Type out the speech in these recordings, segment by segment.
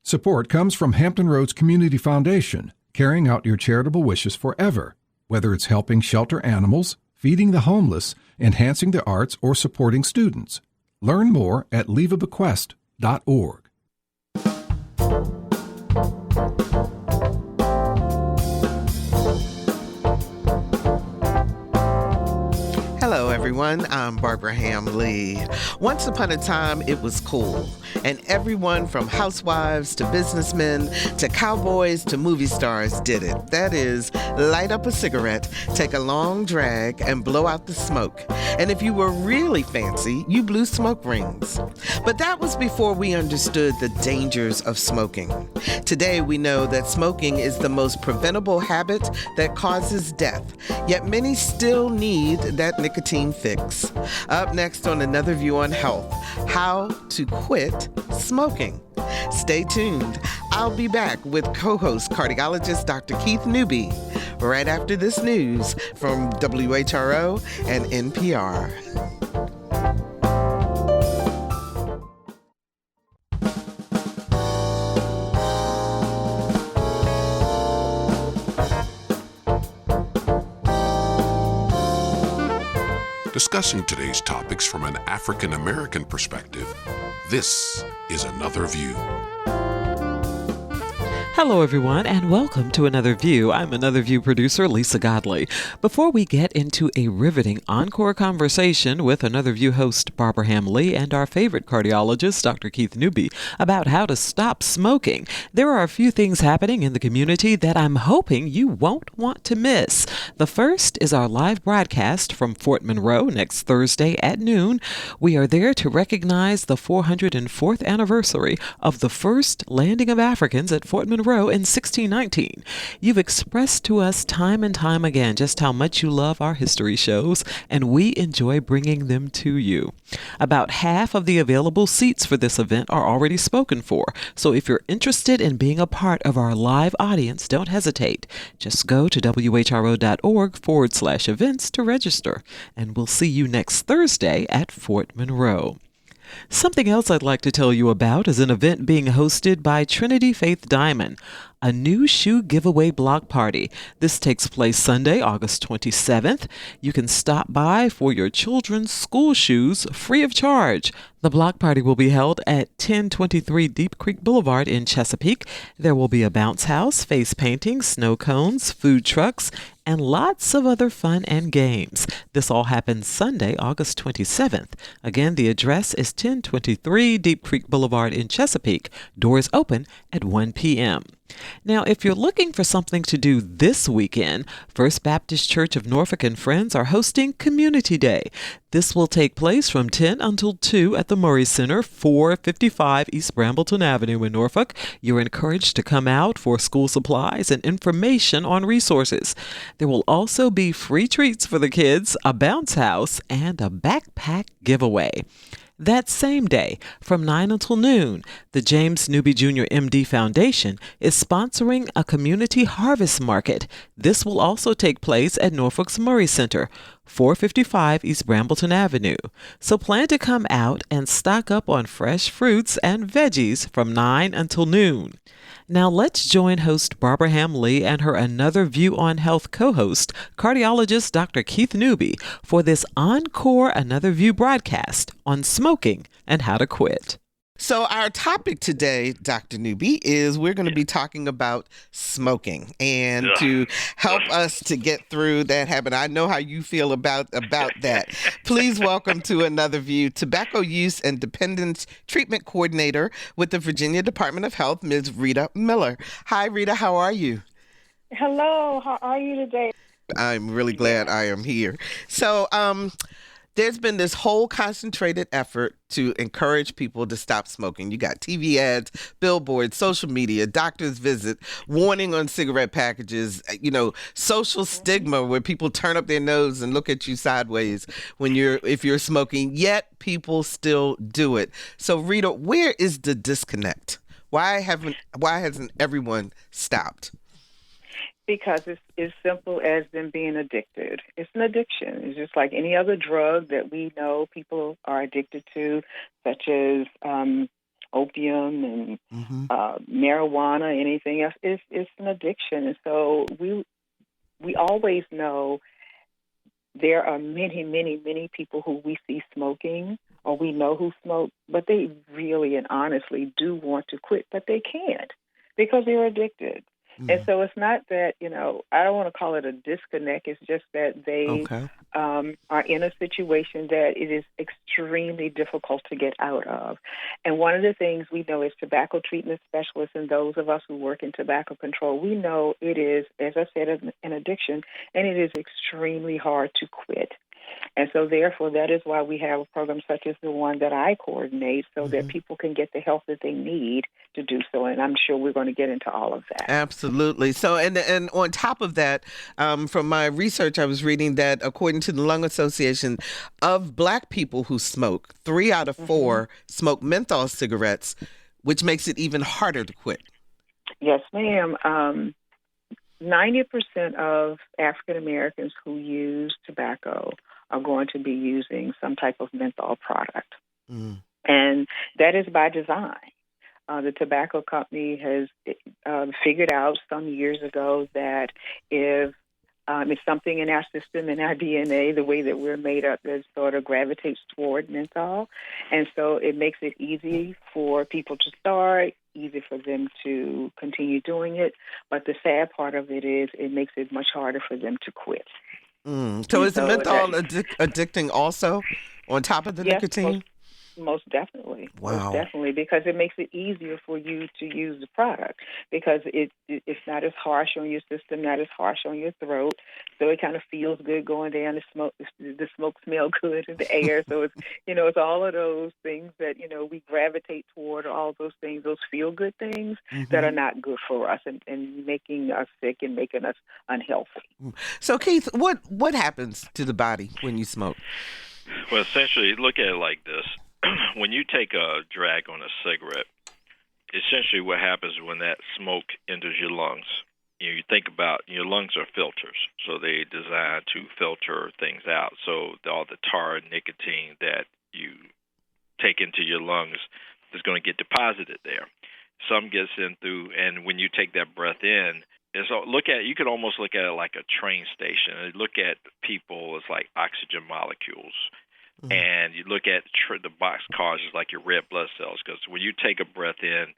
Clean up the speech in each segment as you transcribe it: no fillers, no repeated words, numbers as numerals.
Support comes from Hampton Roads Community Foundation, carrying out your charitable wishes forever, whether it's helping shelter animals, feeding the homeless, enhancing the arts, or supporting students. Learn more at leaveabequest.org. Hello, everyone. I'm Barbara Ham-Lee. Once upon a time, it was cool, and everyone from housewives to businessmen to cowboys to movie stars did it. That is, light up a cigarette, take a long drag, and blow out the smoke. And if you were really fancy, you blew smoke rings. But that was before we understood the dangers of smoking. Today, we know that smoking is the most preventable habit that causes death, yet many still need that nicotine fix. Up next on Another View on Health, how to quit smoking. Stay tuned. I'll be back with co-host Cardiologist Dr. Keith Newby right after this news from WHRO and NPR. Discussing today's topics from an African American perspective, this is Another View. Hello, everyone, and welcome to Another View. I'm Another View producer Lisa Godley. Before we get into a riveting Encore conversation with Another View host Barbara Ham-Lee and our favorite cardiologist, Dr. Keith Newby, about how to stop smoking, there are a few things happening in the community that I'm hoping you won't want to miss. The first is our live broadcast from Fort Monroe next Thursday at noon. We are there to recognize the 404th anniversary of the first landing of Africans at Fort Monroe in 1619. You've expressed to us time and time again just how much you love our history shows, and we enjoy bringing them to you. About half of the available seats for this event are already spoken for, so if you're interested in being a part of our live audience, don't hesitate. Just go to whro.org/events to register, and we'll see you next Thursday at Fort Monroe. Something else I'd like to tell you about is an event being hosted by Trinity Faith Diamond, a new shoe giveaway block party. This takes place Sunday, August 27th. You can stop by for your children's school shoes free of charge. The block party will be held at 1023 Deep Creek Boulevard in Chesapeake. There will be a bounce house, face painting, snow cones, food trucks, and lots of other fun and games. This all happens Sunday, August 27th. Again, the address is 1023 Deep Creek Boulevard in Chesapeake. Doors open at 1 p.m. Now, if you're looking for something to do this weekend, First Baptist Church of Norfolk and Friends are hosting Community Day. This will take place from 10 until 2 at the Murray Center, 455 East Brambleton Avenue in Norfolk. You're encouraged to come out for school supplies and information on resources. There will also be free treats for the kids, a bounce house, and a backpack giveaway. That same day, from 9 until noon, the James Newby Jr. MD Foundation is sponsoring a community harvest market. This will also take place at Norfolk's Murray Center, 455 East Brambleton Avenue. So plan to come out and stock up on fresh fruits and veggies from 9 until noon. Now let's join host Barbara Ham-Lee and her Another View on Health co-host, cardiologist Dr. Keith Newby, for this Encore Another View broadcast on smoking and how to quit. So our topic today, Dr. Newby, is we're going to be talking about smoking. And to help us to get through that habit, I know how you feel about that. Please welcome to Another View, Tobacco Use and Dependence Treatment Coordinator with the Virginia Department of Health, Ms. Rita Miller. Hi, Rita. How are you? Hello. How are you today? I'm really glad I am here. So, there's been this whole concentrated effort to encourage people to stop smoking. You got TV ads, billboards, social media, doctor's visit, warning on cigarette packages, social stigma where people turn up their nose and look at you sideways if you're smoking, yet people still do it. So Rita, where is the disconnect? Why hasn't everyone stopped? Because it's as simple as them being addicted. It's an addiction. It's just like any other drug that we know people are addicted to, such as opium and marijuana, anything else. It's an addiction. And so we always know there are many, many, many people who we see smoking or we know who smoke, but they really and honestly do want to quit, but they can't because they're addicted. And so it's not that, I don't want to call it a disconnect. It's just that they are in a situation that it is extremely difficult to get out of. And one of the things we know as tobacco treatment specialists and those of us who work in tobacco control, we know it is, as I said, an addiction, and it is extremely hard to quit. And so, therefore, that is why we have a program such as the one that I coordinate so that people can get the help that they need to do so. And I'm sure we're going to get into all of that. Absolutely. So, and on top of that, from my research, I was reading that according to the Lung Association, of Black people who smoke, 3 out of 4 smoke menthol cigarettes, which makes it even harder to quit. Yes, ma'am. 90% of African Americans who use tobacco are going to be using some type of menthol product. And that is by design. The tobacco company has figured out some years ago that if it's something in our system, in our DNA, the way that we're made up, that sort of gravitates toward menthol. And so it makes it easy for people to start, easy for them to continue doing it. But the sad part of it is it makes it much harder for them to quit. So is the menthol addicting also on top of the nicotine? Most definitely. Wow. Most definitely, because it makes it easier for you to use the product because it's not as harsh on your system, not as harsh on your throat. So it kind of feels good going down. The smoke smells good in the air. So it's all of those things that, we gravitate toward, all those things, those feel-good things that are not good for us and making us sick and making us unhealthy. So, Keith, what happens to the body when you smoke? Well, essentially, look at it like this. When you take a drag on a cigarette, essentially what happens when that smoke enters your lungs, you think about your lungs are filters, so they're designed to filter things out. So all the tar and nicotine that you take into your lungs is going to get deposited there. Some gets in through, and when you take that breath in, you could almost look at it like a train station. Look at people as like oxygen molecules. And you look at the box cars as like your red blood cells, because when you take a breath in,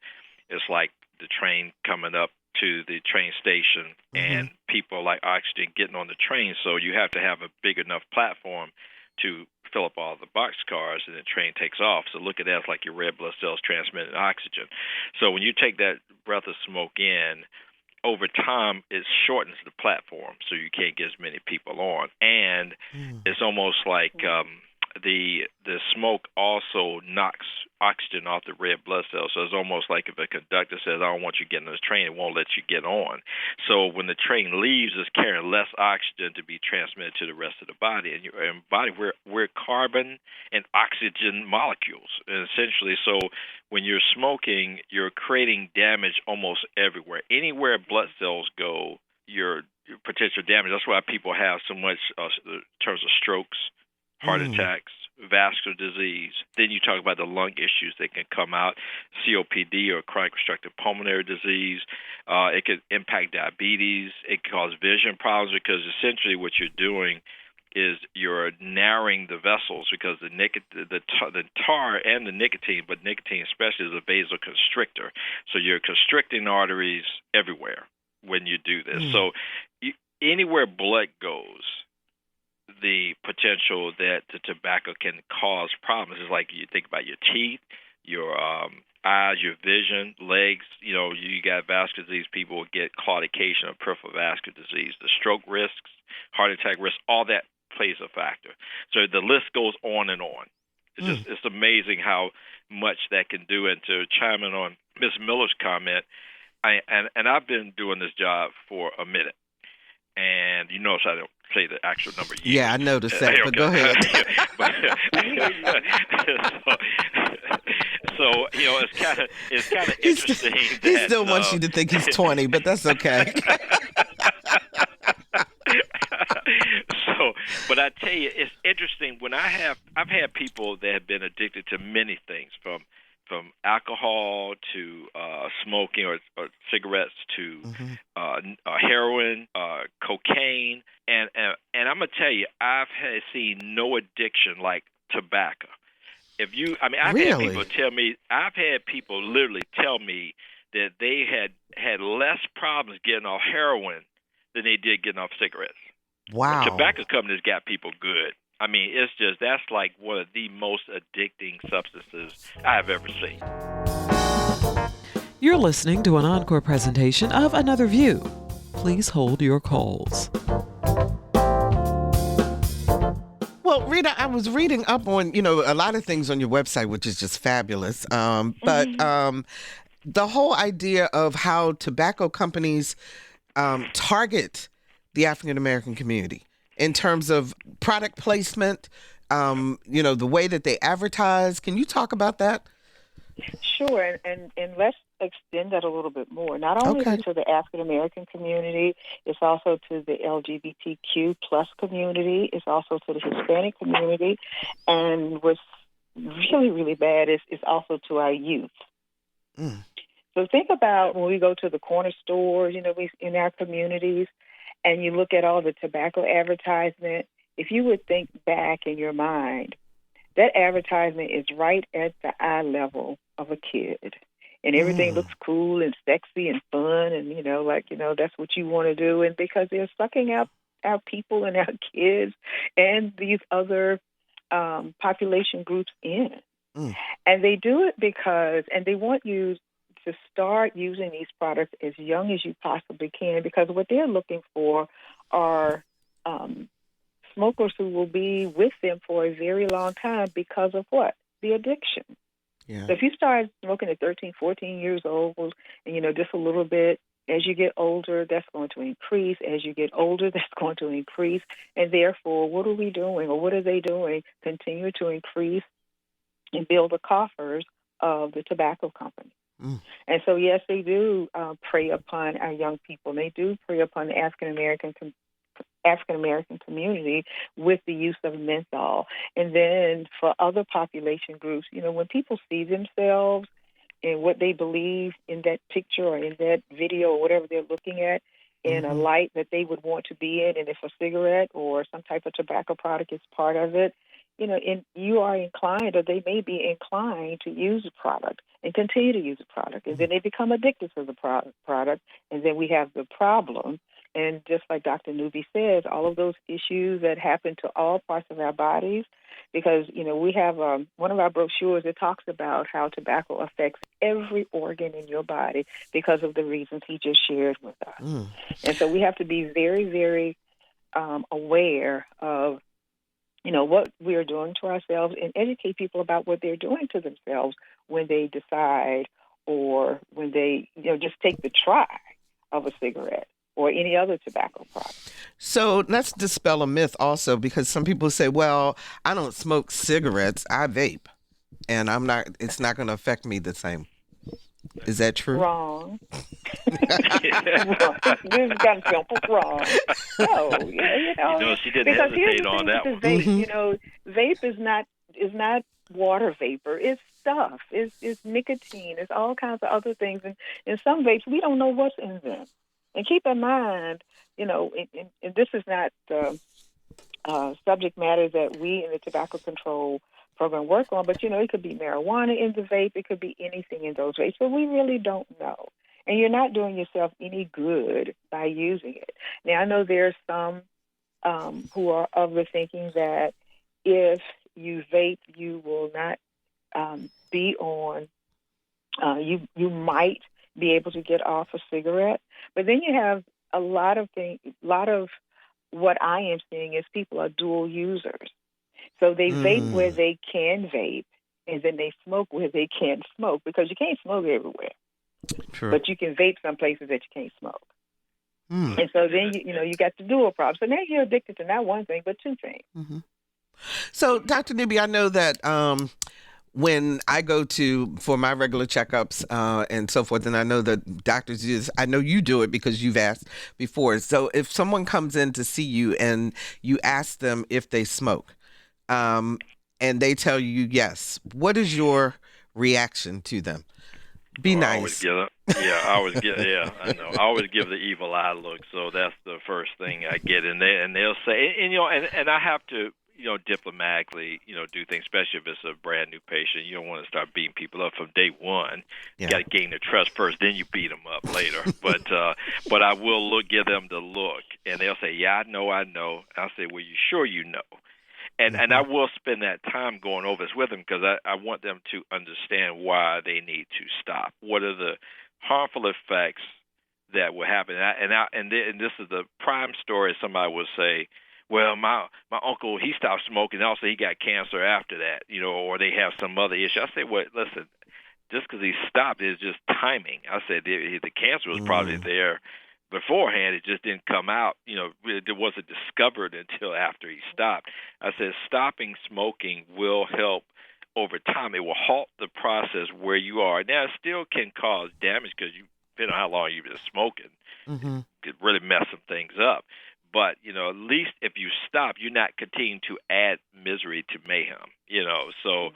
it's like the train coming up to the train station, and people like oxygen getting on the train. So you have to have a big enough platform to fill up all the box cars, and the train takes off. So look at that as like your red blood cells transmitting oxygen. So when you take that breath of smoke in, over time, it shortens the platform, so you can't get as many people on. And it's almost like the smoke also knocks oxygen off the red blood cells. So it's almost like if a conductor says, I don't want you getting on this train, it won't let you get on. So when the train leaves, it's carrying less oxygen to be transmitted to the rest of the body. And your body, we're carbon and oxygen molecules, and essentially. So when you're smoking, you're creating damage almost everywhere. Anywhere blood cells go, your potential damage. That's why people have so much in terms of strokes, heart attacks, vascular disease. Then you talk about the lung issues that can come out, COPD or chronic obstructive pulmonary disease. It could impact diabetes. It can cause vision problems because essentially what you're doing is you're narrowing the vessels because the tar and the nicotine, but nicotine especially, is a vasoconstrictor. So you're constricting arteries everywhere when you do this. So anywhere blood goes, the potential that the tobacco can cause problems is like you think about your teeth, your eyes, your vision, legs. You got vascular disease, people will get claudication or peripheral vascular disease, the stroke risks, heart attack risks, all that plays a factor. So the list goes on and on. It's amazing how much that can do. And to chime in on Ms. Miller's comment, I've been doing this job for a minute. And you notice I don't say the actual number of years. Yeah, I noticed that, but go ahead. So it's kind of interesting. He still wants you to think he's 20, but that's okay. But I tell you, it's interesting when I've had people that have been addicted to many things, from from alcohol to smoking or cigarettes to heroin, cocaine, and I'm gonna tell you, I've seen no addiction like tobacco. I've had people tell me, I've had people literally tell me that they had less problems getting off heroin than they did getting off cigarettes. Wow. But tobacco companies got people good. I mean, that's like one of the most addicting substances I've ever seen. You're listening to an Encore presentation of Another View. Please hold your calls. Well, Rita, I was reading up on, a lot of things on your website, which is just fabulous. But the whole idea of how tobacco companies target the African American community in terms of product placement, the way that they advertise. Can you talk about that? Sure, and let's extend that a little bit more. Not only to the African American community, it's also to the LGBTQ plus community. It's also to the Hispanic community, and what's really, really bad is it's also to our youth. So think about when we go to the corner stores, in our communities, and you look at all the tobacco advertisement. If you would think back in your mind, that advertisement is right at the eye level of a kid. And everything looks cool and sexy and fun and, that's what you want to do. And because they're sucking out our people and our kids and these other population groups in. And they do it and they want you to start using these products as young as you possibly can, because what they're looking for are smokers who will be with them for a very long time because of what? The addiction. Yeah. So if you start smoking at 13, 14 years old, and, just a little bit, as you get older, that's going to increase. As you get older, that's going to increase. And therefore, what are we doing, or what are they doing? Continue to increase and build the coffers of the tobacco company. And so, yes, they do prey upon our young people. They do prey upon the African American community with the use of menthol. And then for other population groups, when people see themselves and what they believe in that picture or in that video or whatever they're looking at in a light that they would want to be in, and if a cigarette or some type of tobacco product is part of it, and you are inclined, or they may be inclined to use the product and continue to use the product. And then they become addicted to the product, and then we have the problem. And just like Dr. Newby says, all of those issues that happen to all parts of our bodies, because, we have one of our brochures that talks about how tobacco affects every organ in your body because of the reasons he just shared with us. And so we have to be very, very aware of, what we are doing to ourselves, and educate people about what they're doing to themselves when they decide, or when they, just take the try of a cigarette or any other tobacco product. So let's dispel a myth also, because some people say, well, I don't smoke cigarettes, I vape, and it's not going to affect me the same. Is that true? Wrong. This is kind of simple. Wrong. No, she didn't hesitate on that one. Vape, vape is not water vapor. It's stuff. It's nicotine. It's all kinds of other things. And in some vapes, we don't know what's in them. And keep in mind, and this is not the subject matter that we in the tobacco control program work on, but it could be marijuana in the vape, it could be anything in those vapes, but we really don't know. And you're not doing yourself any good by using it. Now, I know there's some who are of the thinking that if you vape, you will not be on, you might be able to get off a cigarette. But then you have a lot of what I am seeing is people are dual users. So they vape where they can vape, and then they smoke where they can't smoke, because you can't smoke everywhere. True. But you can vape some places that you can't smoke. And so then, you got the dual problem. So now you're addicted to not one thing, but two things. So, Dr. Newby, I know that when I go for my regular checkups and so forth, and I know that doctors use, I know you do it because you've asked before. So if someone comes in to see you and you ask them if they smoke, and they tell you yes, what is your reaction to them. Be I nice. always give I always give. Yeah, I know. I always give the evil eye look. So that's the first thing I get, and they'll say, and I have to, diplomatically, do things, especially if it's a brand new patient. You don't want to start beating people up from day one. Yeah. You got to gain their trust first, then you beat them up later. But I will give them the look, and they'll say, "Yeah, I know." I'll say, "Well, you sure you know?" And I will spend that time going over this with them because I want them to understand why they need to stop. What are the harmful effects that will happen? And this is the prime story. Somebody will say, "Well, my uncle, he stopped smoking. Also, he got cancer after that, or they have some other issue." I say, "Well, listen, just because he stopped is just timing." I said the cancer was probably there beforehand. It just didn't come out. It wasn't discovered until after he stopped. I said stopping smoking will help over time. It will halt the process where you are. Now, it still can cause damage because depending on how long you've been smoking, it could really mess some things up. But, at least if you stop, you're not continuing to add misery to mayhem, So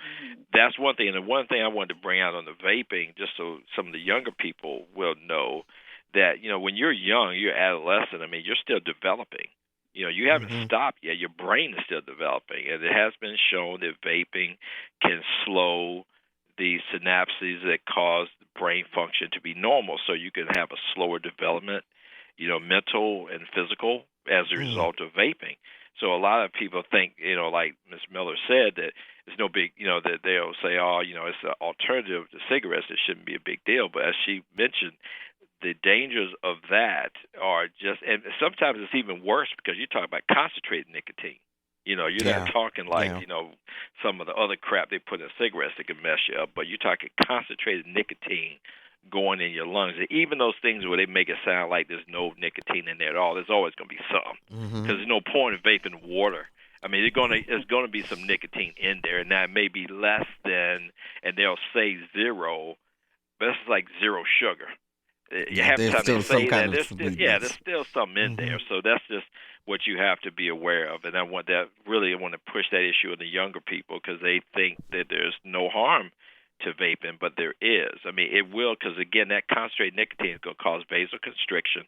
that's one thing. And the one thing I wanted to bring out on the vaping, just so some of the younger people will know, that, when you're young, you're adolescent, you're still developing. You haven't stopped yet. Your brain is still developing. And it has been shown that vaping can slow the synapses that cause brain function to be normal. So you can have a slower development, mental and physical, as a result of vaping. So a lot of people think, like Ms. Miller said, that it's no big, that they'll say, it's an alternative to cigarettes. It shouldn't be a big deal. But as she mentioned, the dangers of that are just, and sometimes it's even worse because you're talking about concentrated nicotine. You're not talking like, some of the other crap they put in cigarettes that can mess you up, but you're talking concentrated nicotine going in your lungs. And even those things where they make it sound like there's no nicotine in there at all, there's always going to be some, because there's no point in vaping water. There's going to be some nicotine in there, and that may be less than, and they'll say zero, but it's like zero sugar. Half the time they say that, there's still something in there. So that's just what you have to be aware of. And I want to push that issue on the younger people because they think that there's no harm to vaping, but there is. It will, because, again, that concentrated nicotine is going to cause vasoconstriction,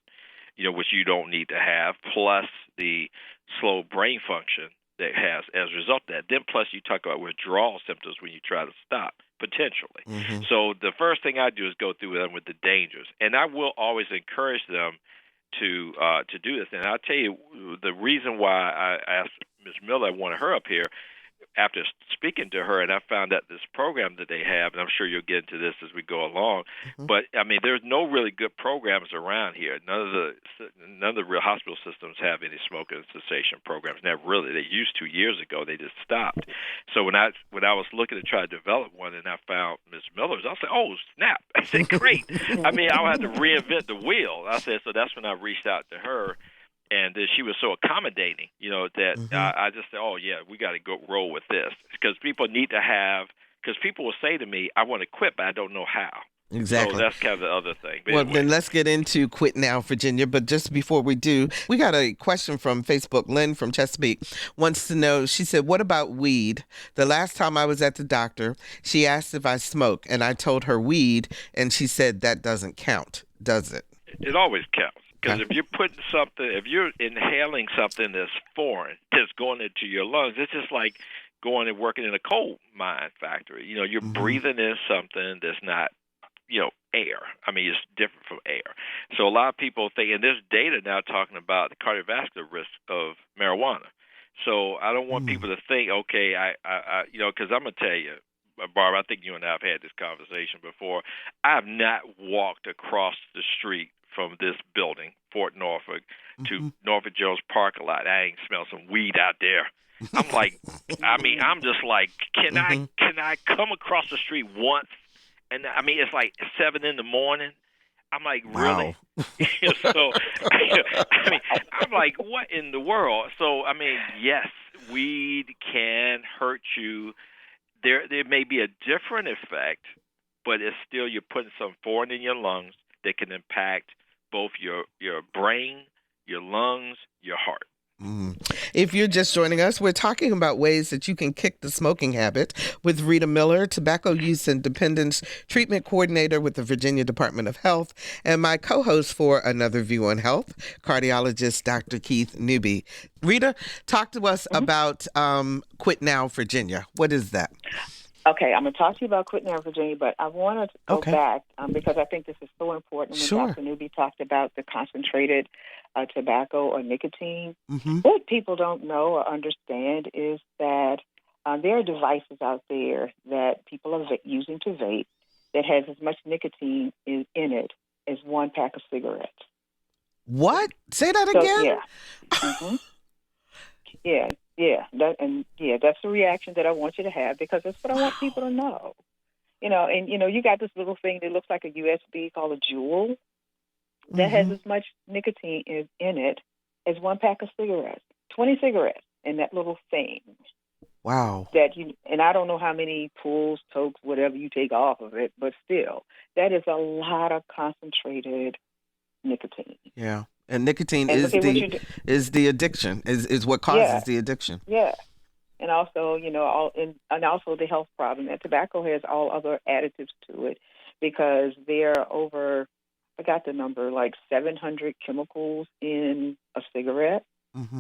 which you don't need to have, plus the slow brain function that has as a result of that. Then plus you talk about withdrawal symptoms when you try to stop, potentially. So the first thing I do is go through them with the dangers. And I will always encourage them to do this. And I'll tell you the reason why I asked Ms. Miller, I wanted her up here, after speaking to her, and I found out this program that they have, and I'm sure you'll get into this as we go along, but, there's no really good programs around here. None of the real hospital systems have any smoking cessation programs. Now, really, they used to years ago. They just stopped. So when I was looking to try to develop one, and I found Ms. Miller's, I said, "Oh, snap." I said, "Great." I'll have to reinvent the wheel. I said, so that's when I reached out to her. And she was so accommodating, that I just said, "Oh, yeah, we got to go roll with this." Because people need to have, because people will say to me, "I want to quit, but I don't know how." Exactly. So that's kind of the other thing. But well, anyway. Then let's get into Quit Now, Virginia. But just before we do, we got a question from Facebook. Lynn from Chesapeake wants to know, she said, "What about weed? The last time I was at the doctor, she asked if I smoke, and I told her weed, and she said that doesn't count, does it?" It always counts. Because if you're inhaling something that's foreign, that's going into your lungs, it's just like going and working in a coal mine factory. You're breathing in something that's not, air. It's different from air. So a lot of people think, and there's data now talking about the cardiovascular risk of marijuana. So I don't want people to think, okay, because I'm going to tell you, Barbara, I think you and I have had this conversation before. I have not walked across the street from this building, Fort Norfolk, to Norfolk Jones parking lot. I ain't smell some weed out there. I'm like, I'm just like, can I come across the street once? And it's like 7 a.m. I'm like, really? So, I'm like, what in the world? So, yes, weed can hurt you. There may be a different effect, but it's still, you're putting some foreign in your lungs that can impact both your brain, your lungs, your heart. If you're just joining us, we're talking about ways that you can kick the smoking habit with Rita Miller, Tobacco Use and Dependence Treatment Coordinator with the Virginia Department of Health, and my co-host for Another View on Health, Cardiologist Dr. Keith Newby. Rita, talk to us about Quit Now, Virginia. What is that? Okay, I'm going to talk to you about Quit Now, Virginia, but I want to go back because I think this is so important. When Dr. Newby talked about the concentrated tobacco or nicotine, what people don't know or understand is that there are devices out there that people are using to vape that has as much nicotine in it as one pack of cigarettes. What? Say that again? That's the reaction that I want you to have because that's what I want people to know. You got this little thing that looks like a USB called a Juul that has as much nicotine in it as one pack of cigarettes. 20 cigarettes in that little thing. Wow. And I don't know how many pulls, tokes, whatever you take off of it, but still, that is a lot of concentrated nicotine. Yeah. And nicotine is the addiction, is what causes the addiction. Yeah. And also, and also the health problem. And tobacco has all other additives to it because there are over, I got the number, like 700 chemicals in a cigarette.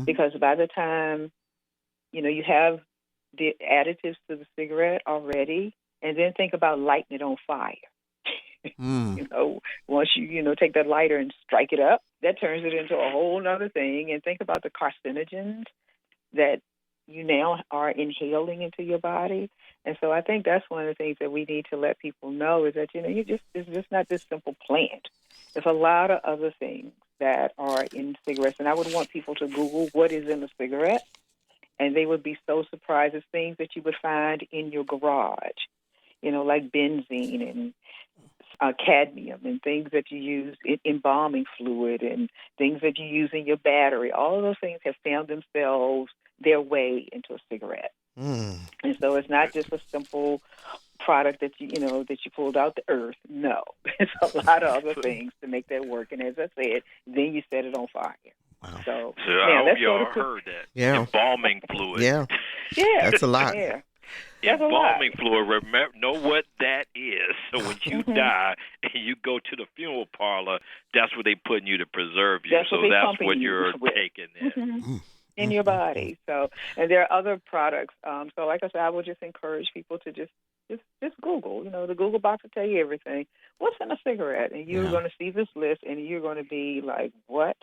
Because by the time, you have the additives to the cigarette already, and then think about lighting it on fire. Once you take that lighter and strike it up, that turns it into a whole nother thing. And think about the carcinogens that you now are inhaling into your body. And so I think that's one of the things that we need to let people know is that, it's just not this simple plant. There's a lot of other things that are in cigarettes. And I would want people to Google what is in a cigarette. And they would be so surprised. It's things that you would find in your garage, like benzene and cadmium and things that you use in embalming fluid and things that you use in your battery. All of those things have found themselves their way into a cigarette. And so it's not just a simple product that you pulled out the earth. No, it's a lot of other things to make that work. And as I said, then you set it on fire. Wow. So I hope y'all heard that. Yeah. Embalming fluid. Yeah. That's a lot. Yeah. Embalming fluid, know what that is. So when you die and you go to the funeral parlor, that's what they putting you to preserve you. That's what you're taking in your body. So, and there are other products. So like I said, I would just encourage people to just Google. The Google box will tell you everything. What's in a cigarette? And you're going to see this list, and you're going to be like, what?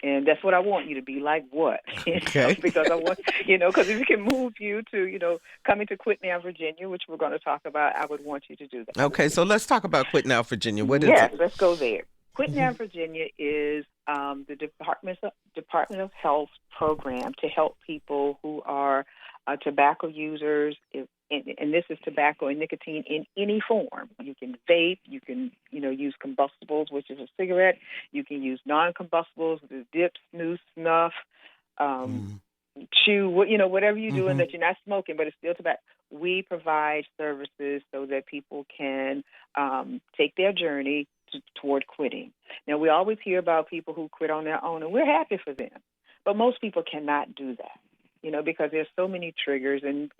And that's what I want you to be like. What? Okay. Because I want, because if it can move you to, coming to Quit Now, Virginia, which we're going to talk about, I would want you to do that. Okay, so let's talk about Quit Now, Virginia. What is it? Yes, let's go there. Quit Now, Virginia is the Department of Health program to help people who are tobacco users, and this is tobacco and nicotine in any form. You can vape, you can, use combustibles, which is a cigarette. You can use non-combustibles, the dip, snooze, snuff, chew, whatever you're doing that you're not smoking, but it's still tobacco. We provide services so that people can take their journey toward quitting. Now, we always hear about people who quit on their own, and we're happy for them. But most people cannot do that. Because there's so many triggers, and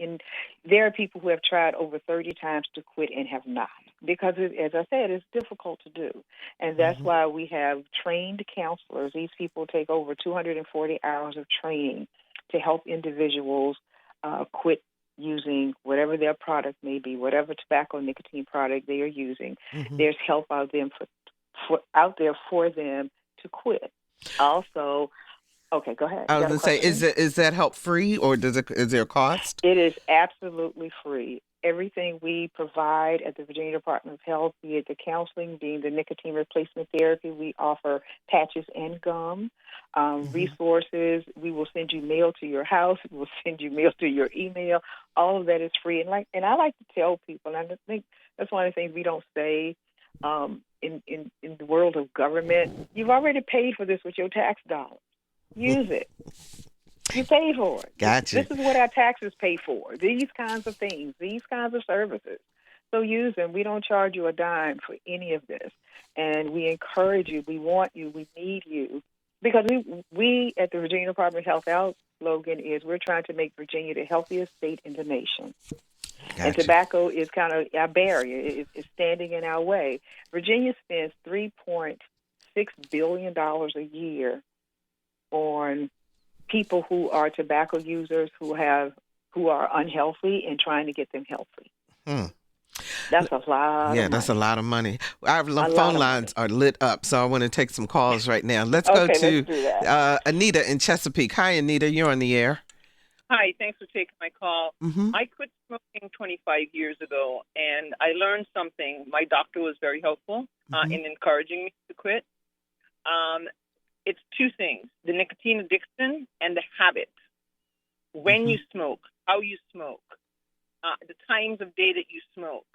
there are people who have tried over 30 times to quit and have not, because, as I said, it's difficult to do. And that's why we have trained counselors. These people take over 240 hours of training to help individuals quit using whatever their product may be, whatever tobacco nicotine product they are using. There's help out there for them to quit. Also, okay, go ahead. I was going to say, is that help free, or is there a cost? It is absolutely free. Everything we provide at the Virginia Department of Health, be it the counseling, being the nicotine replacement therapy, we offer patches and gum, resources. We will send you mail to your house. We will send you mail to your email. All of that is free. And I like to tell people, and I think that's one of the things we don't say in the world of government. You've already paid for this with your tax dollars. Use it. You pay for it. Gotcha. This is what our taxes pay for. These kinds of things, these kinds of services. So use them. We don't charge you a dime for any of this. And we encourage you. We want you. We need you Because we at the Virginia Department of Health, our slogan is we're trying to make Virginia the healthiest state in the nation. And Gotcha. tobacco is kind of our barrier. It's standing in our way. Virginia spends $3.6 billion a year on people who are tobacco users who are unhealthy and trying to get them healthy. That's a lot. Yeah, of that's a money. lot of money. Our lot phone of lines are lit up, so I want to take some calls right now. Let's go Okay, to let's do that. Anita in Chesapeake. Hi, Anita. You're on the air. Hi, thanks for taking my call. Mm-hmm. I quit smoking 25 years ago, and I learned something. My doctor was very helpful in encouraging me to quit. It's two things, the nicotine addiction and the habit. When you smoke, how you smoke, the times of day that you smoke.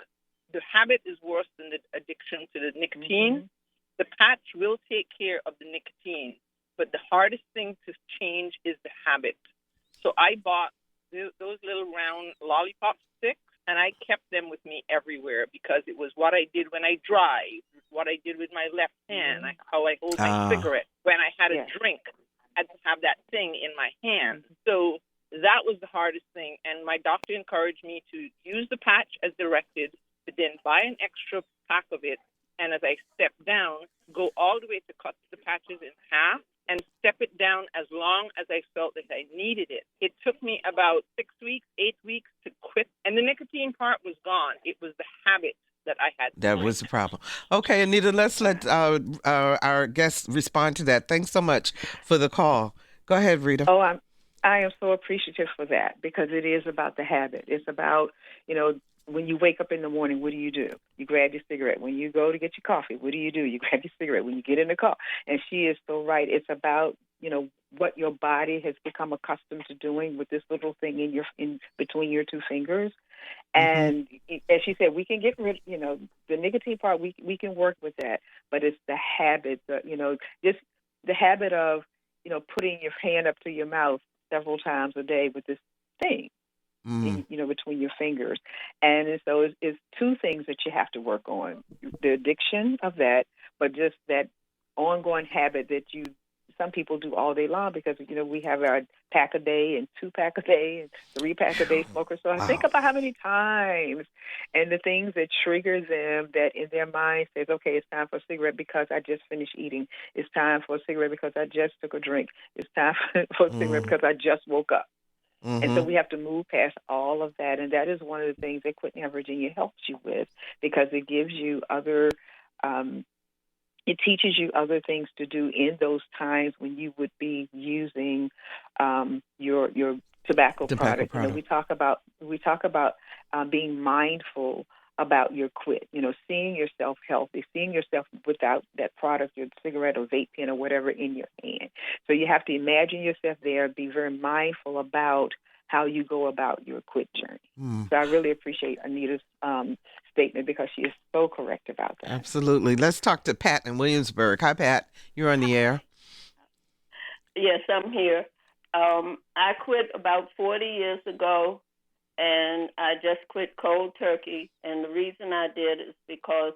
The habit is worse than the addiction to the nicotine. The patch will take care of the nicotine, but the hardest thing to change is the habit. So I bought those little round lollipop sticks, and I kept them with me everywhere because it was what I did when I drive, what I did with my left hand, how I hold my cigarette. When I had a drink, I had to have that thing in my hand. So that was the hardest thing, and my doctor encouraged me to use the patch as directed, but then buy an extra pack of it, and as I step down, go all the way to cut the patches in half and step it down as long as I felt that I needed it. It took me about 6 weeks, 8 weeks to quit, and the nicotine part was gone. It was the habit that I had. That was the problem. Okay, Anita, let's let our guests respond to that. Thanks so much for the call. Go ahead, Rita. Oh, I am so appreciative for that because it is about the habit. It's about, when you wake up in the morning, what do? You grab your cigarette. When you go to get your coffee, what do? You grab your cigarette. When you get in the car. And she is so right. It's about, what your body has become accustomed to doing with this little thing in between your two fingers. And as she said, we can get rid, the nicotine part, we can work with that. But it's the habit, just the habit of, putting your hand up to your mouth several times a day with this thing. Between your fingers. And so it's two things that you have to work on. The addiction of that, but just that ongoing habit that some people do all day long because, we have our pack a day and 2 pack a day and 3 pack a day smokers. So I think about how many times and the things that trigger them that in their mind says, okay, it's time for a cigarette because I just finished eating. It's time for a cigarette because I just took a drink. It's time for a cigarette because I just woke up. And so we have to move past all of that. And that is one of the things that Quitting Out Virginia helps you with because it gives you it teaches you other things to do in those times when you would be using your tobacco product. We talk about being mindful about your quit, seeing yourself healthy, seeing yourself without that product, your cigarette or vape pen or whatever in your hand. So you have to imagine yourself there, be very mindful about how you go about your quit journey. So I really appreciate Anita's statement because she is so correct about that. Absolutely. Let's talk to Pat in Williamsburg. Hi, Pat. You're on the air. Yes, I'm here. I quit about 40 years ago. And I just quit cold turkey, and the reason I did is because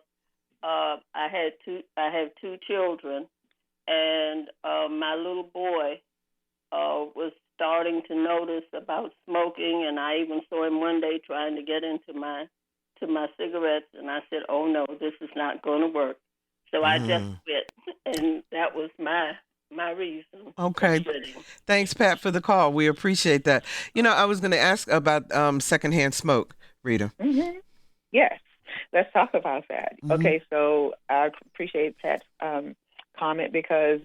I have 2 children, and my little boy was starting to notice about smoking, and I even saw him one day trying to get into my cigarettes, and I said, "Oh no, this is not going to work." So I just quit, and that was my reason. Okay. Thanks, Pat, for the call. We appreciate that. I was going to ask about secondhand smoke, Rita. Yes. Let's talk about that. Okay, so I appreciate Pat's comment because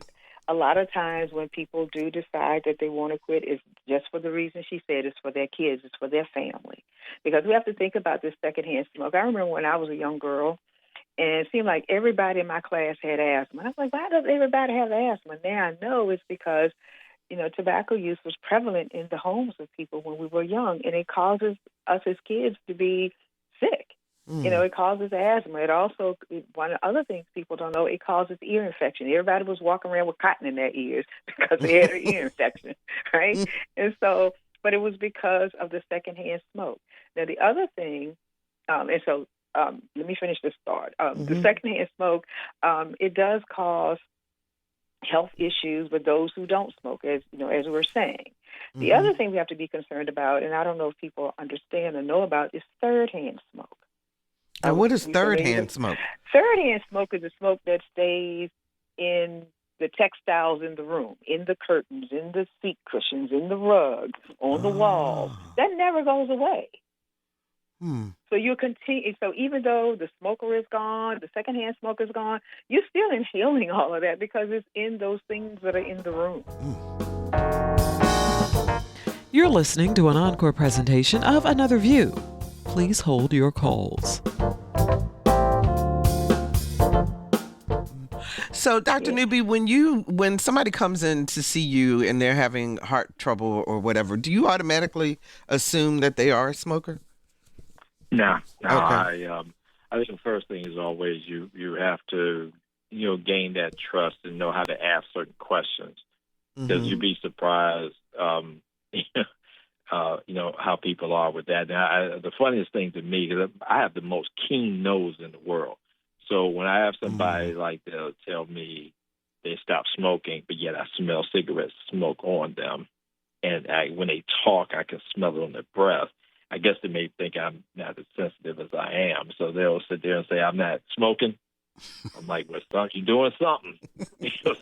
a lot of times when people do decide that they want to quit, it's just for the reason she said, it's for their kids, it's for their family. Because we have to think about this secondhand smoke. I remember when I was a young girl, and it seemed like everybody in my class had asthma. I was like, why does everybody have asthma? Now I know it's because, tobacco use was prevalent in the homes of people when we were young, and it causes us as kids to be sick. It causes asthma. It also, one of the other things people don't know, it causes ear infection. Everybody was walking around with cotton in their ears because they had an ear infection, right? And so, but it was because of the secondhand smoke. Now, the other thing, let me finish this thought. The secondhand smoke, it does cause health issues with those who don't smoke, as we're saying. The other thing we have to be concerned about, and I don't know if people understand or know about, is third-hand smoke. And what is third-hand smoke? Third-hand smoke is the smoke that stays in the textiles in the room, in the curtains, in the seat cushions, in the rug, on the wall. That never goes away. So you continue. So even though the smoker is gone, the secondhand smoker is gone, you're still inhaling all of that because it's in those things that are in the room. You're listening to an Encore presentation of Another View. Please hold your calls. So, Dr. Newby, when somebody comes in to see you and they're having heart trouble or whatever, do you automatically assume that they are a smoker? No. Okay. I think the first thing is always you have to gain that trust and know how to ask certain questions, because you'd be surprised how people are with that. Now, the funniest thing to me is I have the most keen nose in the world. So when I have somebody like they'll tell me they stopped smoking, but yet I smell cigarette smoke on them, and when they talk, I can smell it on their breath. I guess they may think I'm not as sensitive as I am, so they'll sit there and say I'm not smoking. I'm like, well, son, you're doing something.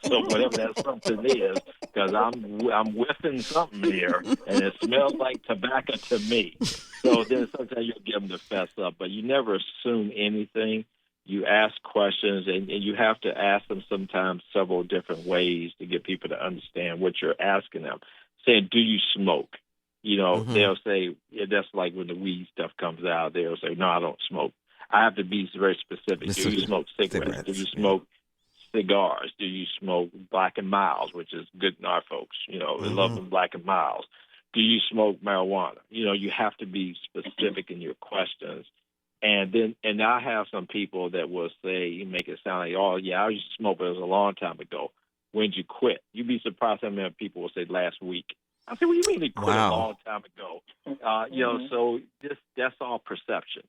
So whatever that something is, because I'm whiffing something here, and it smells like tobacco to me. So then sometimes you'll give them to fess up, but you never assume anything. You ask questions, and you have to ask them sometimes several different ways to get people to understand what you're asking them. Saying, do you smoke? They'll say, that's like when the weed stuff comes out, they'll say, no, I don't smoke. I have to be very specific. Do you smoke cigarettes? Do you smoke cigars? Do you smoke Black and Milds, which is good in our folks? They love them Black and Milds. Do you smoke marijuana? You have to be specific in your questions. And I have some people that will say, you make it sound like, oh, yeah, I used to smoke, but it was a long time ago. When'd you quit? You'd be surprised how many people will say last week. I said, what do you mean they quit a long time ago? So that's all perception.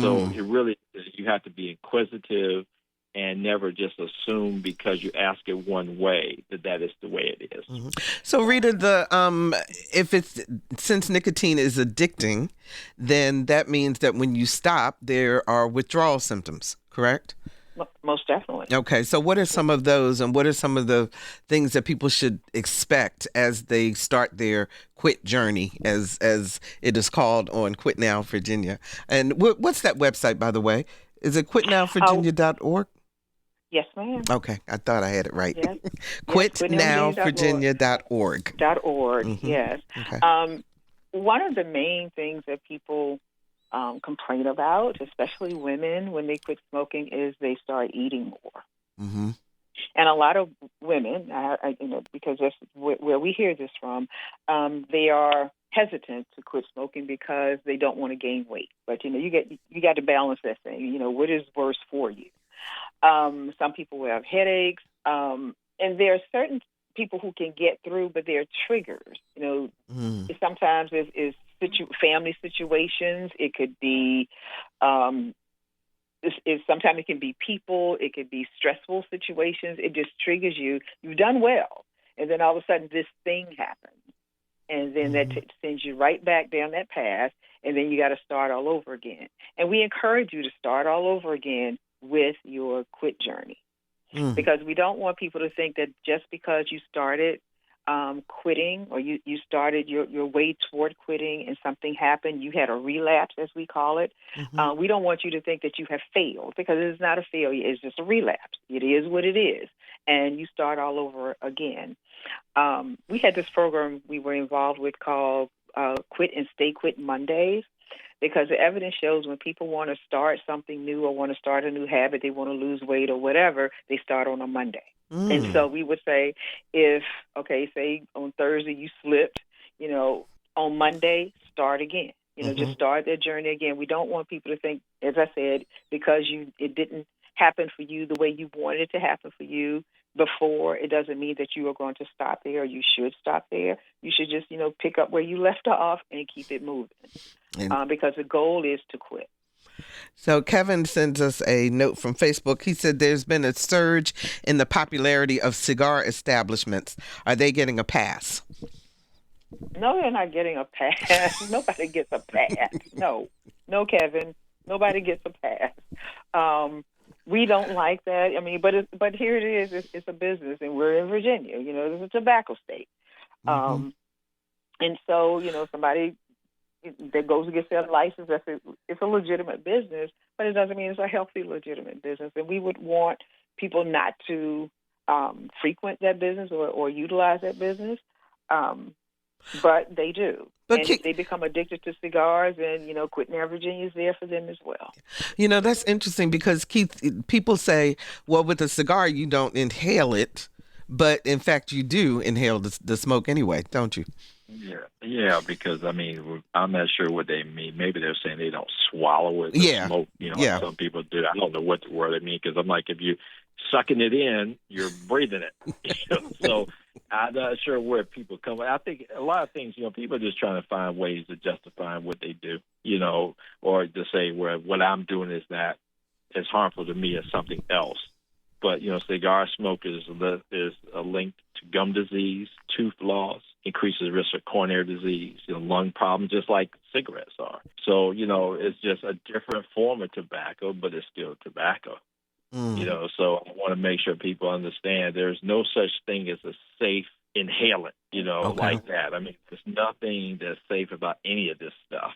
So it really, you have to be inquisitive and never just assume because you ask it one way that is the way it is. So Rita, since nicotine is addicting, then that means that when you stop, there are withdrawal symptoms, correct? Most definitely. Okay, so what are some of those, and what are some of the things that people should expect as they start their quit journey, as it is called on Quit Now Virginia? And what's that website, by the way? Is it quitnowvirginia.org? Yes, ma'am. Okay, I thought I had it right. Yes. quitnowvirginia.org. Yes. Okay. One of the main things that people complain about, especially women, when they quit smoking, is they start eating more. And a lot of women, because that's where we hear this from, they are hesitant to quit smoking because they don't want to gain weight. But you got to balance that thing. What is worse for you? Some people will have headaches, and there are certain people who can get through, but there are triggers. Sometimes it's family situations. It could be, sometimes it can be people. It could be stressful situations. It just triggers you. You've done well, and then all of a sudden this thing happens, and then that sends you right back down that path, and then you got to start all over again. And we encourage you to start all over again with your quit journey, because we don't want people to think that just because you started quitting, or you started your way toward quitting and something happened, you had a relapse, as we call it. We don't want you to think that you have failed, because it is not a failure. It's just a relapse. It is what it is, and you start all over again. We had this program we were involved with called Quit and Stay Quit Mondays, because the evidence shows when people want to start something new or want to start a new habit, they want to lose weight or whatever, they start on a Monday. And so we would say, say on Thursday you slipped, on Monday, start again. Just start that journey again. We don't want people to think, as I said, because it didn't happen for you the way you wanted it to happen for you before, it doesn't mean that you are going to stop there, or you should stop there. You should just, pick up where you left off and keep it moving, because the goal is to quit. So Kevin sends us a note from Facebook. He said there's been a surge in the popularity of cigar establishments. Are they getting a pass? No, they're not getting a pass. Nobody gets a pass. No, Kevin. Nobody gets a pass. We don't like that. I mean, but here it is. It's a business, and we're in Virginia. You know, it's a tobacco state. And so, you know, somebody that goes to get their license, it's a legitimate business, but it doesn't mean it's a healthy, legitimate business. And we would want people not to frequent that business or utilize that business, but they do. And if they become addicted to cigars, and, you know, quitting Air Virginia is there for them as well. You know, that's interesting because, Keith, people say, well, with a cigar, you don't inhale it, but in fact, you do inhale the smoke anyway, don't you? Yeah, because, I mean, I'm not sure what they mean. Maybe they're saying they don't swallow it, smoke, you know, some people do. I don't know what the word they mean, because I'm like, if you're sucking it in, you're breathing it. So I'm not sure where people come. I think a lot of things, you know, people are just trying to find ways of justifying what they do, you know, or to say, well, what I'm doing is not as harmful to me as something else. But, you know, cigar smoke is a link to gum disease, tooth loss, increases the risk of coronary disease, you know, lung problems, just like cigarettes are. So, you know, it's just a different form of tobacco, but it's still tobacco. You know, so I want to make sure people understand there's no such thing as a safe inhalant, you know, like that. I mean, there's nothing that's safe about any of this stuff.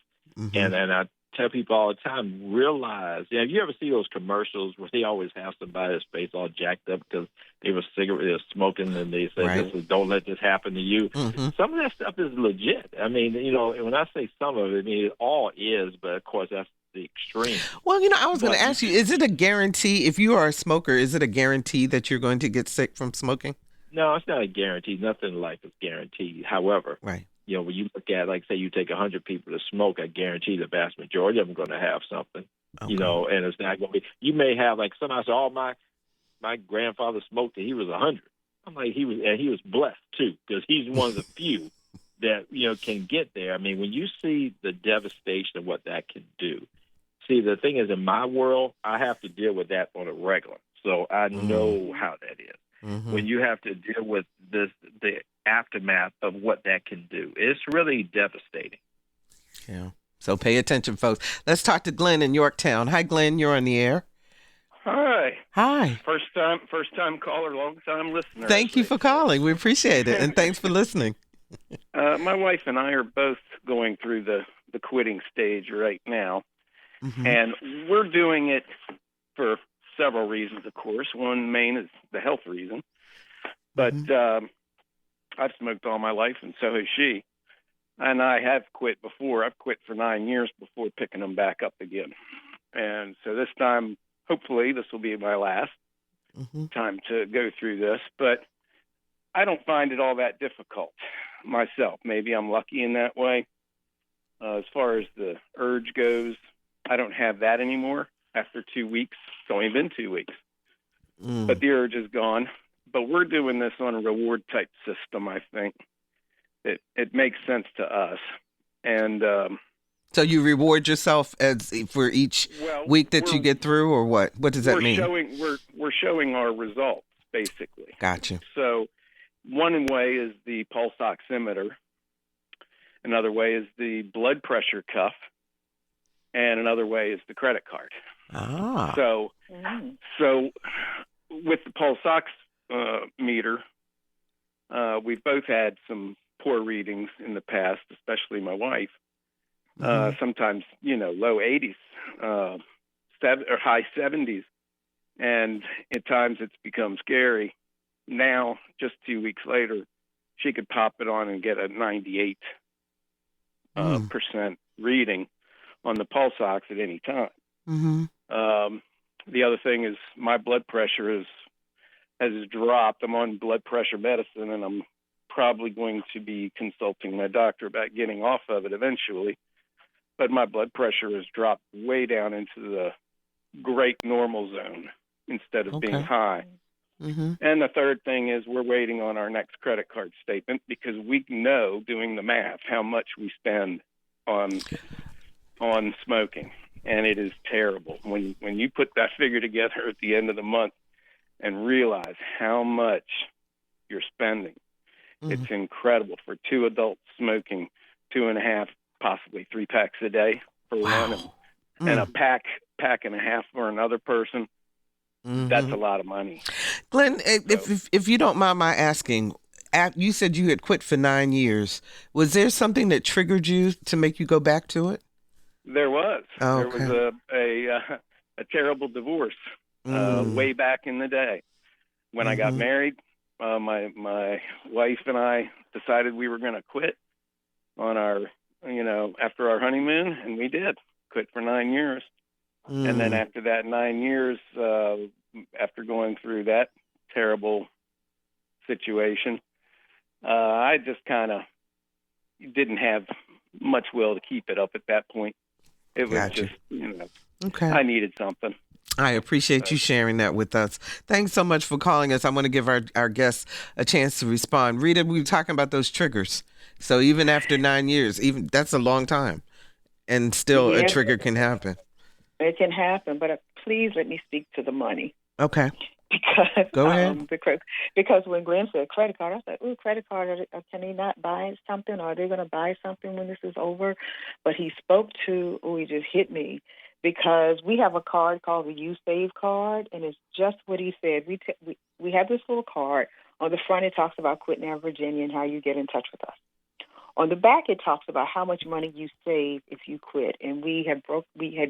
And I tell people all the time, realize, you know, you ever see those commercials where they always have somebody's face all jacked up because they were smoking, and they say, don't let this happen to you. Some of that stuff is legit. I mean, you know, when I say some of it, I mean, it all is, but of course that's the extreme. Well, you know, I was going to ask you, is it a guarantee, if you are a smoker, is it a guarantee that you're going to get sick from smoking? No, it's not a guarantee. Nothing in life is guaranteed. However, you know, when you look at, like, say you take 100 people to smoke, I guarantee the vast majority of them are going to have something, you know, and it's not going to be, you may have, like, somebody say, oh, my grandfather smoked and he was 100. I'm like, he was blessed too, because he's one of the few that, you know, can get there. I mean, when you see the devastation of what that can do, see, the thing is, in my world, I have to deal with that on a regular. So I know how that is. When you have to deal with the aftermath of what that can do, it's really devastating. Yeah. So pay attention, folks. Let's talk to Glenn in Yorktown. Hi, Glenn. You're on the air. Hi. First time caller, long time listener. Thank you for calling. We appreciate it, and thanks for listening. My wife and I are both going through the quitting stage right now, and we're doing it for several reasons, of course. One main is the health reason, but I've smoked all my life, and so has she. And I have quit before. I've quit for 9 years before picking them back up again. And so this time, hopefully, this will be my last time to go through this. But I don't find it all that difficult myself. Maybe I'm lucky in that way. As far as the urge goes, I don't have that anymore after 2 weeks. It's only been 2 weeks. But the urge is gone. But we're doing this on a reward-type system, I think. It makes sense to us. And so you reward yourself for each week that you get through, or what? What does that mean? We're showing our results, basically. Gotcha. So one way is the pulse oximeter. Another way is the blood pressure cuff. And another way is the credit card. So with the pulse ox meter, we've both had some poor readings in the past, especially my wife. Sometimes, you know, low 80s, or high 70s. And at times it's become scary. Now, just 2 weeks later, she could pop it on and get a 98% reading on the pulse ox at any time. The other thing is my blood pressure has dropped. I'm on blood pressure medicine, and I'm probably going to be consulting my doctor about getting off of it eventually. But my blood pressure has dropped way down into the great normal zone instead of being high. And the third thing is we're waiting on our next credit card statement, because we know, doing the math, how much we spend on smoking. and it is terrible. When you put that figure together at the end of the month and realize how much you're spending, it's incredible. For two adults smoking 2.5, possibly 3 packs a day for one, and a pack and a half for another person. That's a lot of money. Glenn, if you don't mind my asking, you said you had quit for 9 years. Was there something that triggered you to make you go back to it? There was. Oh, there was a terrible divorce way back in the day. When I got married, my wife and I decided we were going to quit on our, after our honeymoon, and we did quit for 9 years. And then after that 9 years, after going through that terrible situation, I just kind of didn't have much will to keep it up at that point. It was just, okay. I needed something. I appreciate you sharing that with us. Thanks so much for calling us. I want to give our guests a chance to respond. Rita, we were talking about those triggers. So even after 9 years, even that's a long time, and still a trigger can happen. It can happen, but please let me speak to the money. Okay. Because go ahead. Because when Glenn said credit card, I was like, "Ooh, credit card! Can they not buy something? Or are they going to buy something when this is over?" But he spoke to. Oh, he just hit me because we have a card called the You Save card, and it's just what he said. We have this little card. On the front, it talks about Quit Now, Virginia, and how you get in touch with us. On the back, it talks about how much money you save if you quit, and we had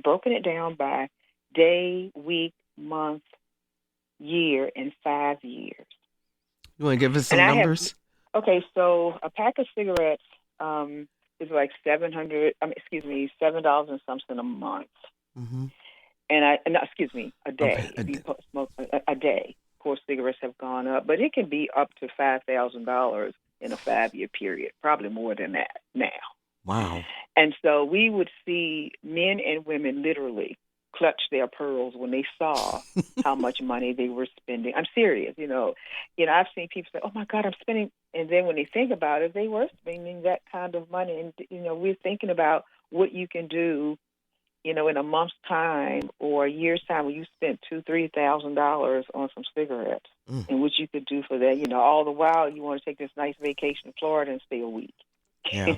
broken it down by day, week, month, year, and 5 years. You want to give us some numbers? Okay, so a pack of cigarettes is like $7 and something a month. Mm-hmm. A day. If you smoke a day. Of course, cigarettes have gone up, but it can be up to $5,000 in a 5-year period, probably more than that now. Wow. And so we would see men and women literally clutch their pearls when they saw how much money they were spending. I'm serious, I've seen people say, "Oh my God, I'm spending," and then when they think about it, they were spending that kind of money. And we're thinking about what you can do, in a month's time or a year's time when you spent $2,000-$3,000 on some cigarettes, and what you could do for that. All the while you want to take this nice vacation in Florida and stay a week. Yeah.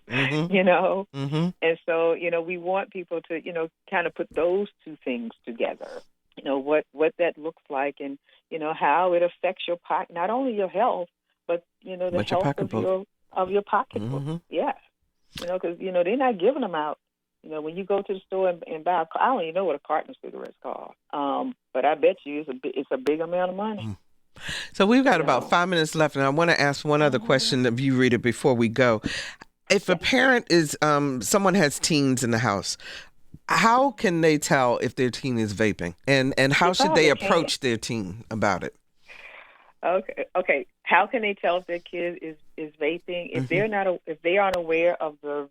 And so, we want people to, kind of put those two things together, what that looks like and, how it affects your pocket, not only your health, but, the health of your pocketbook. Yeah. Because, they're not giving them out. When you go to the store and buy I don't even know what a carton of cigarettes cost. But I bet you it's a big amount of money. So we've got about 5 minutes left, and I want to ask one other question of you, Rita, before we go. If a parent is, someone has teens in the house, how can they tell if their teen is vaping? And how should they approach their teen about it? Okay. How can they tell if their kid is vaping? If if they aren't aware of the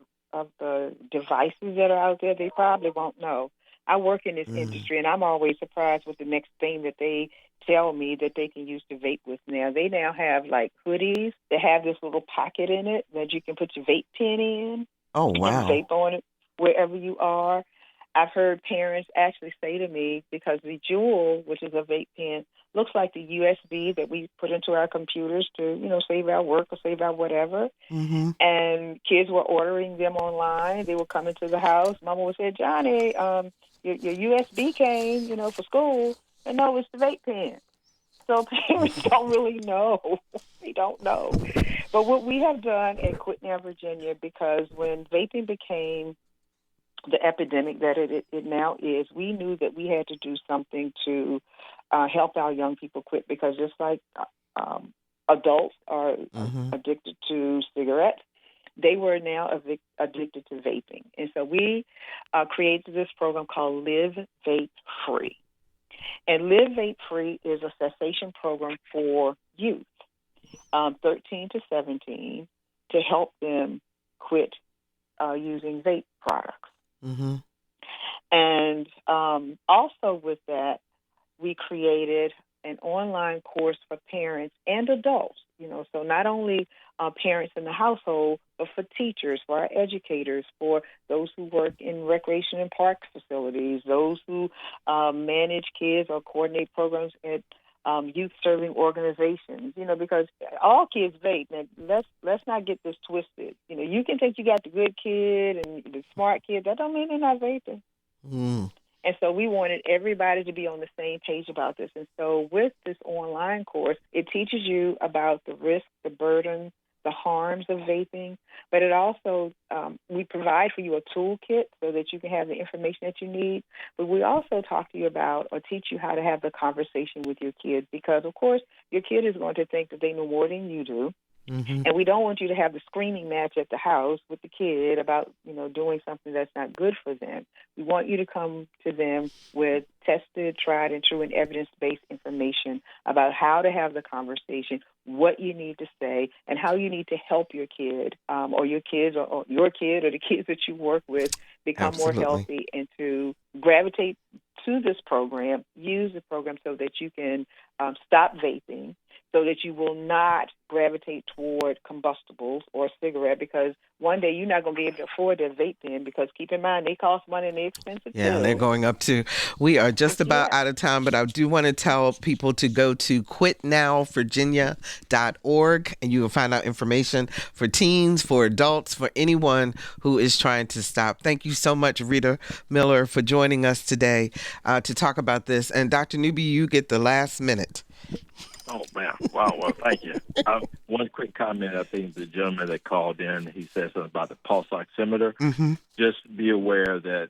devices that are out there, they probably won't know. I work in this industry, and I'm always surprised with the next thing that they tell me that they can use to vape with now. They now have like hoodies that have this little pocket in it that you can put your vape pen in. Oh, wow. And vape on it wherever you are. I've heard parents actually say to me, because the Juul, which is a vape pen, looks like the USB that we put into our computers to, save our work or save our whatever. Mm-hmm. And kids were ordering them online. They were coming to the house. Mama would say, "Johnny, your USB came, for school." And no, it's the vape pen. So parents don't really know. They don't know. But what we have done at Quit Now, Virginia, because when vaping became the epidemic that it now is, we knew that we had to do something to help our young people quit, because just like adults are addicted to cigarettes, they were now addicted to vaping. And so we created this program called Live Vape Free. And Live Vape Free is a cessation program for youth, 13 to 17, to help them quit using vape products. Mm-hmm. And also with that, we created an online course for parents and adults, so not only parents in the household, but for teachers, for our educators, for those who work in recreation and park facilities, those who manage kids or coordinate programs at youth-serving organizations, because all kids vape. Now, let's not get this twisted. You can think you got the good kid and the smart kid. That don't mean they're not vaping. Mm. And so we wanted everybody to be on the same page about this. And so with this online course, it teaches you about the risks, the burdens, the harms of vaping, but it also, we provide for you a toolkit so that you can have the information that you need, but we also talk to you about or teach you how to have the conversation with your kids because, of course, your kid is going to think that they know more than you do. Mm-hmm. And we don't want you to have the screaming match at the house with the kid about, doing something that's not good for them. We want you to come to them with tested, tried, and true and evidence-based information about how to have the conversation, what you need to say, and how you need to help your kid or your kids or your kid or the kids that you work with become Absolutely. more healthy and to gravitate to this program, use the program so that you can stop vaping, so that you will not gravitate toward combustibles or cigarette because one day you're not going to be able to afford to vape then because keep in mind they cost money and they're expensive too. Yeah, they're going up too. We are just about out of time, but I do want to tell people to go to quitnowvirginia.org and you will find out information for teens, for adults, for anyone who is trying to stop. Thank you so much, Rita Miller, for joining us today to talk about this. And Dr. Newby, you get the last minute. Oh, man. Wow. Well, thank you. One quick comment. I think the gentleman that called in, he said something about the pulse oximeter. Mm-hmm. Just be aware that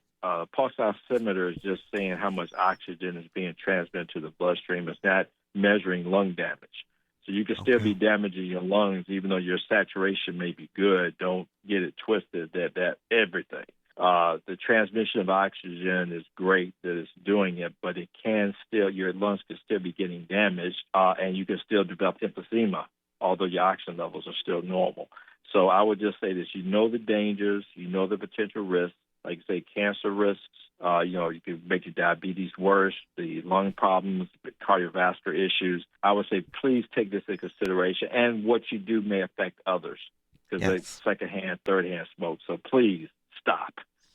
pulse oximeter is just saying how much oxygen is being transmitted to the bloodstream. It's not measuring lung damage. So you can still be damaging your lungs, even though your saturation may be good. Don't get it twisted that everything. The transmission of oxygen is great that it's doing it, but it can still, your lungs can still be getting damaged, and you can still develop emphysema, although your oxygen levels are still normal. So I would just say this, the dangers, the potential risks, like say cancer risks, you can make your diabetes worse, the lung problems, the cardiovascular issues. I would say please take this into consideration, and what you do may affect others because they secondhand, thirdhand smoke. So please, stop.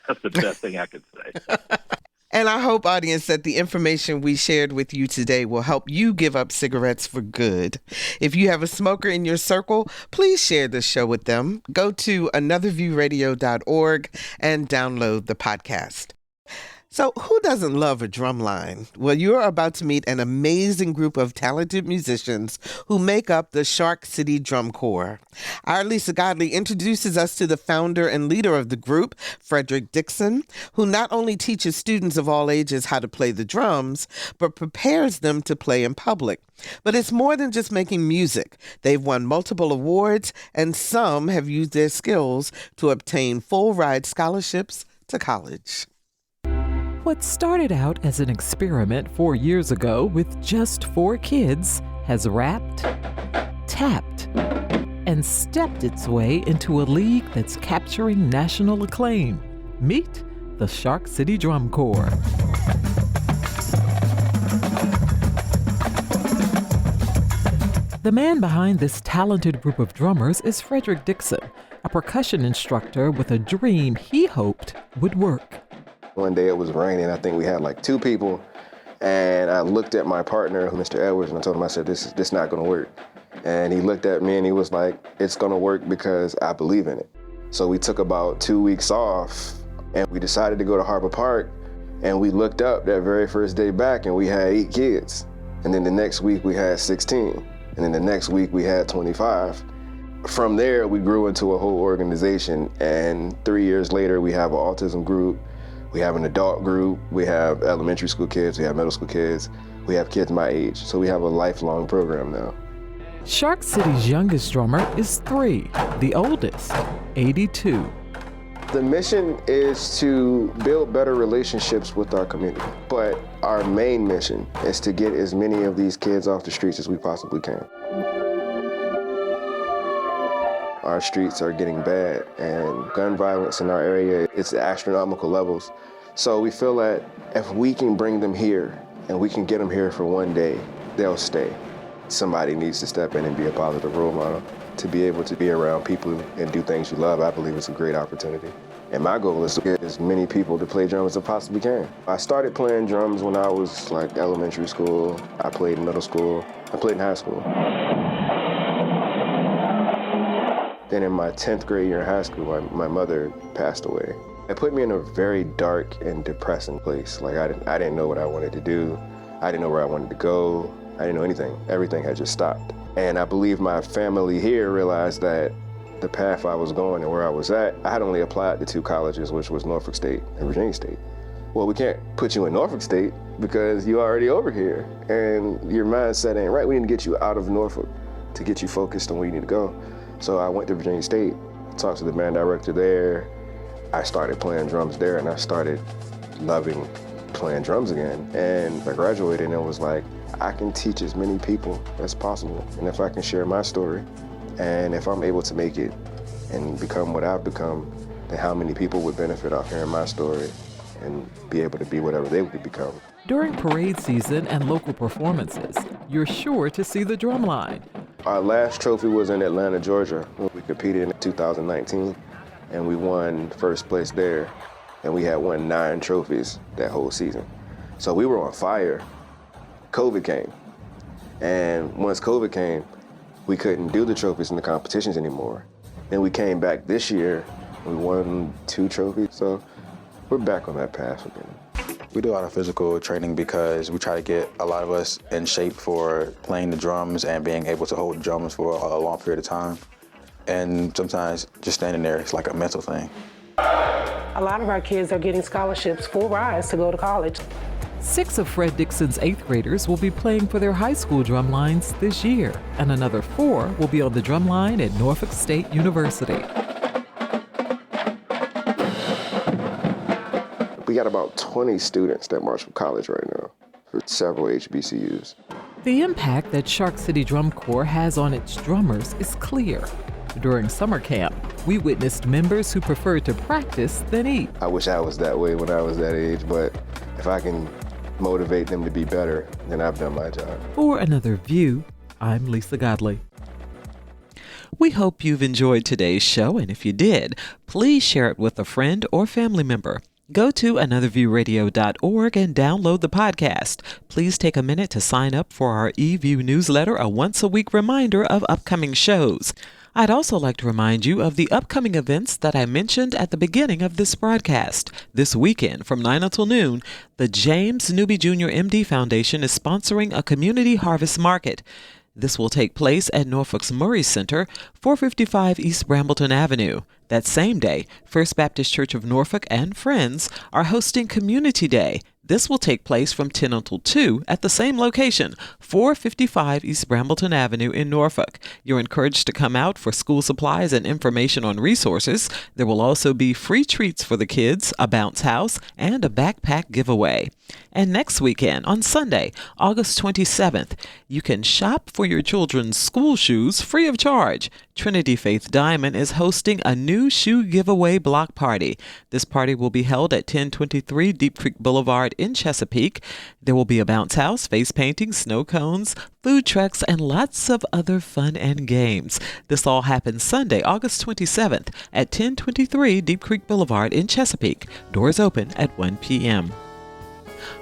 That's the best thing I could say. And I hope, audience, that the information we shared with you today will help you give up cigarettes for good. If you have a smoker in your circle, please share this show with them. Go to anotherviewradio.org and download the podcast. So who doesn't love a drum line? Well, you're about to meet an amazing group of talented musicians who make up the Shark City Drum Corps. Our Lisa Godley introduces us to the founder and leader of the group, Frederick Dixon, who not only teaches students of all ages how to play the drums, but prepares them to play in public. But it's more than just making music. They've won multiple awards, and some have used their skills to obtain full-ride scholarships to college. What started out as an experiment 4 years ago with just 4 kids has rapped, tapped, and stepped its way into a league that's capturing national acclaim. Meet the Shark City Drum Corps. The man behind this talented group of drummers is Frederick Dixon, a percussion instructor with a dream he hoped would work. One day it was raining. I think we had like 2 people. And I looked at my partner, Mr. Edwards, and I told him, I said, this is not going to work. And he looked at me and he was like, it's going to work because I believe in it. So we took about 2 weeks off and we decided to go to Harbor Park. And we looked up that very first day back and we had 8 kids. And then the next week we had 16. And then the next week we had 25. From there, we grew into a whole organization. And 3 years later, we have an autism group. We have an adult group, we have elementary school kids, we have middle school kids, we have kids my age. So we have a lifelong program now. Shark City's youngest drummer is 3, the oldest, 82. The mission is to build better relationships with our community. But our main mission is to get as many of these kids off the streets as we possibly can. Our streets are getting bad, and gun violence in our area, it's at astronomical levels. So we feel that if we can bring them here, and we can get them here for one day, they'll stay. Somebody needs to step in and be a positive role model. To be able to be around people and do things you love, I believe it's a great opportunity. And my goal is to get as many people to play drums as I possibly can. I started playing drums when I was like elementary school. I played in middle school. I played in high school. Then in my 10th grade year in high school, my mother passed away. It put me in a very dark and depressing place. Like I didn't know what I wanted to do. I didn't know where I wanted to go. I didn't know anything. Everything had just stopped. And I believe my family here realized that the path I was going and where I was at, I had only applied to 2 colleges, which was Norfolk State and Virginia State. Well, we can't put you in Norfolk State because you're already over here and your mindset ain't right. We need to get you out of Norfolk to get you focused on where you need to go. So I went to Virginia State, talked to the band director there. I started playing drums there and I started loving playing drums again. And I graduated and it was like, I can teach as many people as possible. And if I can share my story, and if I'm able to make it and become what I've become, then how many people would benefit off hearing my story and be able to be whatever they would become. During parade season and local performances, you're sure to see the drumline. Our last trophy was in Atlanta, Georgia, when we competed in 2019, and we won first place there, and we had won 9 trophies that whole season. So we were on fire. COVID came, and once COVID came, we couldn't do the trophies in the competitions anymore. Then we came back this year, we won 2 trophies, so we're back on that path again. We do a lot of physical training because we try to get a lot of us in shape for playing the drums and being able to hold drums for a long period of time. And sometimes just standing there is like a mental thing. A lot of our kids are getting scholarships, full rides to go to college. 6 of Fred Dixon's 8th graders will be playing for their high school drum lines this year, and another 4 will be on the drum line at Norfolk State University. We got about 20 students that march for college right now for several HBCUs. The impact that Shark City Drum Corps has on its drummers is clear. During summer camp, we witnessed members who preferred to practice than eat. I wish I was that way when I was that age, but if I can motivate them to be better, then I've done my job. For Another View, I'm Lisa Godley. We hope you've enjoyed today's show, and if you did, please share it with a friend or family member. Go to anotherviewradio.org and download the podcast. Please take a minute to sign up for our eView newsletter, a once-a-week reminder of upcoming shows. I'd also like to remind you of the upcoming events that I mentioned at the beginning of this broadcast. This weekend, from 9 until noon, the James Newby Jr. MD Foundation is sponsoring a community harvest market. This will take place at Norfolk's Murray Center, 455 East Brambleton Avenue. That same day, First Baptist Church of Norfolk and Friends are hosting Community Day. This will take place from 10 until 2 at the same location, 455 East Brambleton Avenue in Norfolk. You're encouraged to come out for school supplies and information on resources. There will also be free treats for the kids, a bounce house, and a backpack giveaway. And next weekend, on Sunday, August 27th, you can shop for your children's school shoes free of charge. Trinity Faith Diamond is hosting a new shoe giveaway block party. This party will be held at 1023 Deep Creek Boulevard in Chesapeake. There will be a bounce house, face painting, snow cones, food trucks, and lots of other fun and games. This all happens Sunday, August 27th at 1023 Deep Creek Boulevard in Chesapeake. Doors open at 1 p.m.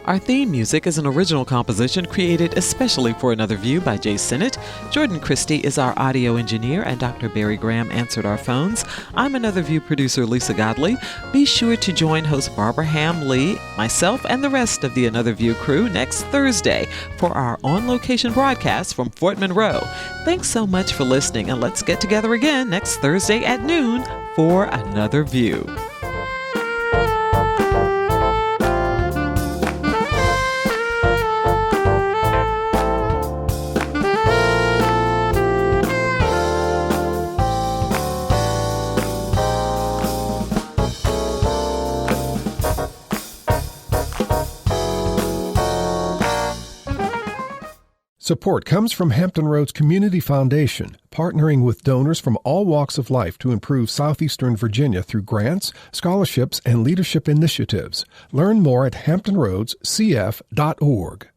Our theme music is an original composition created especially for Another View by Jay Sennett. Jordan Christie is our audio engineer, and Dr. Barry Graham answered our phones. I'm Another View producer Lisa Godley. Be sure to join host Barbara Ham-Lee, myself, and the rest of the Another View crew next Thursday for our on-location broadcast from Fort Monroe. Thanks so much for listening, and let's get together again next Thursday at noon for Another View. Support comes from Hampton Roads Community Foundation, partnering with donors from all walks of life to improve southeastern Virginia through grants, scholarships, and leadership initiatives. Learn more at hamptonroadscf.org.